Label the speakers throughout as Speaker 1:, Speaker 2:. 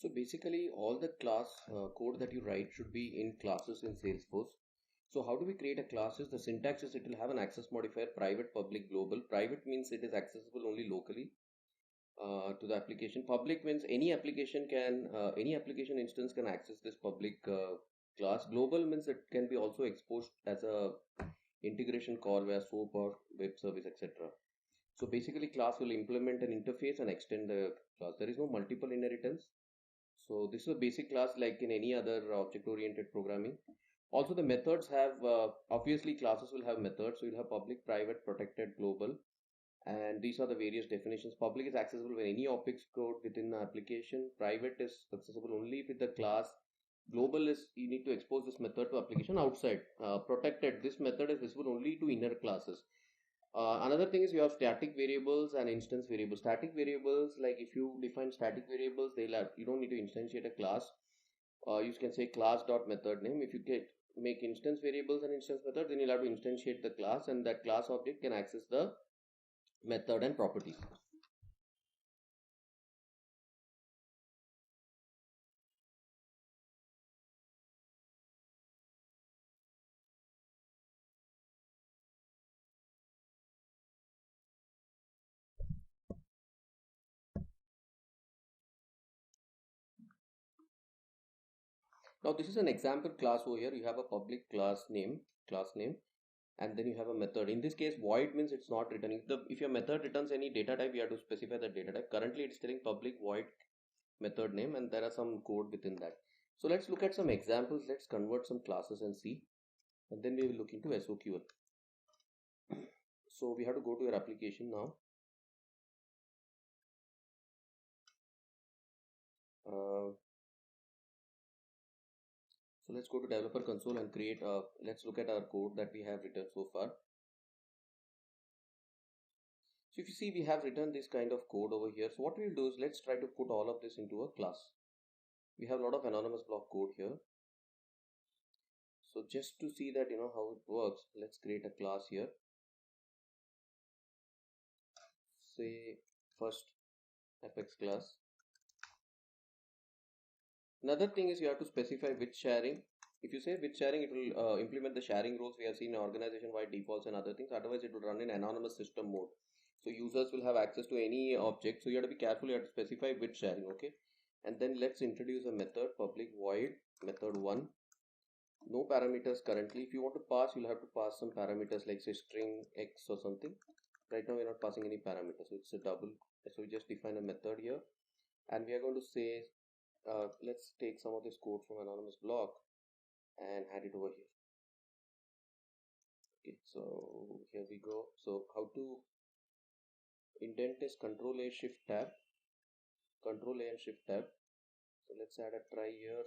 Speaker 1: So basically, all the class code that you write should be in classes in Salesforce. So how do we create a classes? The syntax is it will have an access modifier, private, public, global. Private means it is accessible only locally to the application. Public means any application instance can access this public class. Global means it can be also exposed as a integration call via SOAP or web service, etc. So basically, class will implement an interface and extend the class. There is no multiple inheritance. So this is a basic class like in any other object-oriented programming. Also, the methods have obviously classes will have methods. So you'll have public, private, protected, global, and these are the various definitions. Public is accessible when any object code within the application. Private is accessible only with the class. Global is you need to expose this method to application outside. Protected, this method is visible only to inner classes. Another thing is you have static variables and instance variables. Static variables, like if you define static variables, you don't need to instantiate a class. You can say class dot method name. If you make instance variables and instance method, then you'll have to instantiate the class, and that class object can access the method and properties. Now this is an example class over here. You have a public class name, and then you have a method. In this case, void means it's not returning. If your method returns any data type, you have to specify the data type. Currently, it's telling public void method name, and there are some code within that. So let's look at some examples. Let's convert some classes and see, and then we will look into SOQL. So we have to go to your application now. So let's go to developer console and let's look at our code that we have written so far. So if you see, we have written this kind of code over here. So what we'll do is let's try to put all of this into a class. We have a lot of anonymous block code here. So just to see that how it works, let's create a class here. Say first apex class. Another thing is you have to specify which sharing. If you say which sharing, it will implement the sharing rules we have seen in organization-wide defaults and other things. Otherwise, it will run in anonymous system mode. So users will have access to any object. So you have to be careful. You have to specify which sharing. Okay. And then let's introduce a method, public void method1. No parameters currently. If you want to pass, you'll have to pass some parameters like say string x or something. Right now we're not passing any parameters, so it's a double. So we just define a method here, and we are going to say let's take some of this code from anonymous block and add it over here. Okay, so here we go. So how to indent is Control A Shift Tab, Control A and Shift Tab. So let's add a try here.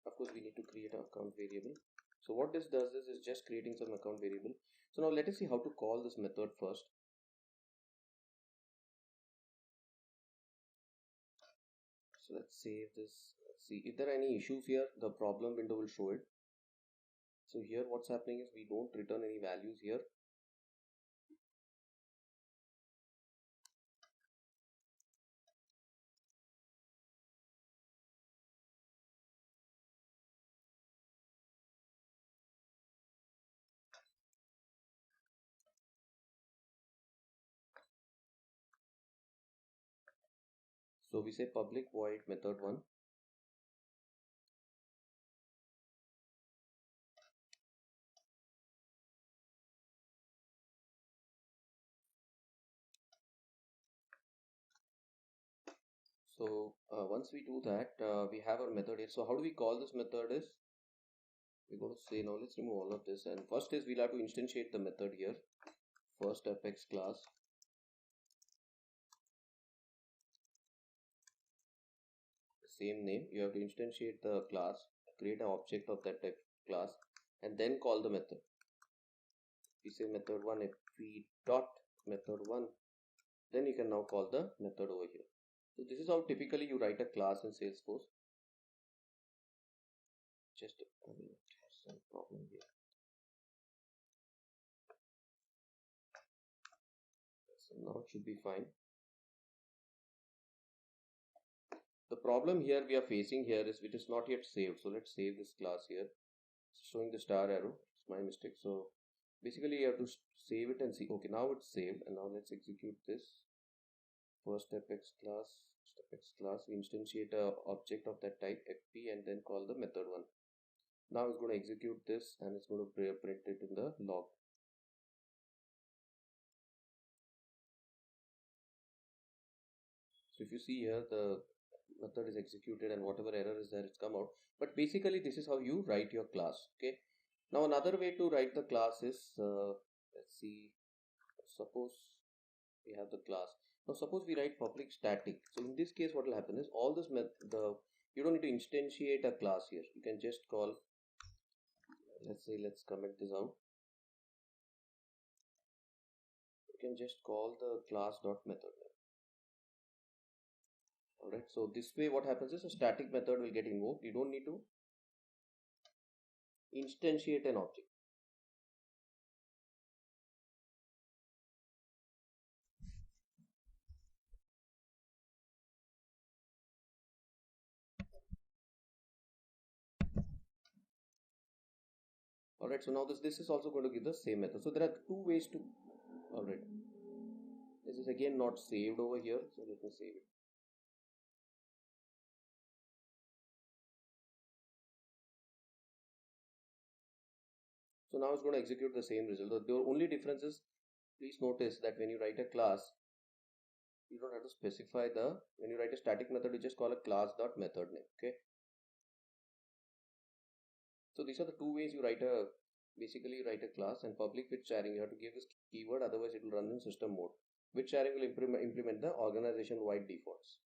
Speaker 1: Of course, we need to create an account variable. So what this does is just creating some account variable. So now let us see how to call this method first. So let's save this. Let's see if there are any issues here. The problem window will show it. So here what's happening is we don't return any values here. So we say public void method1. So once we do that, we have our method here. So how do we call this method is, we're going to say now let's remove all of this, and first is we'll have to instantiate the method here. First apex class. Same name, you have to instantiate the class, create an object of that type class, and then call the method. We say method1, if we dot method1, then you can now call the method over here. So this is how typically you write a class in Salesforce. Just some problem here. So now it should be fine. The problem here we are facing here is it is not yet saved. So let's save this class here. It's showing the star arrow. It's my mistake. So basically you have to save it and see. Okay, now it's saved, and now let's execute this. First step X class, step X class. We instantiate a object of that type FP and then call the method one. Now it's going to execute this and it's going to print it in the log. So if you see here, the method is executed and whatever error is there, it's come out. But basically this is how you write your class. Okay. Now another way to write the class is, let's see, suppose we have the class. Now suppose we write public static. So in this case what will happen is all this you don't need to instantiate a class here. You can just call, let's comment this out. You can just call the class dot method. Alright, so this way what happens is a static method will get invoked. You don't need to instantiate an object. Alright, so now this is also going to give the same method. So there are two ways to, alright, this is again not saved over here, so let me save it. So now it's going to execute the same result. The only difference is, please notice that when you write a class, you don't have to specify when you write a static method, you just call a class dot method name. Okay. So these are the two ways you basically write a class. And public with sharing, you have to give this keyword, otherwise it will run in system mode. With sharing will implement the organization wide defaults.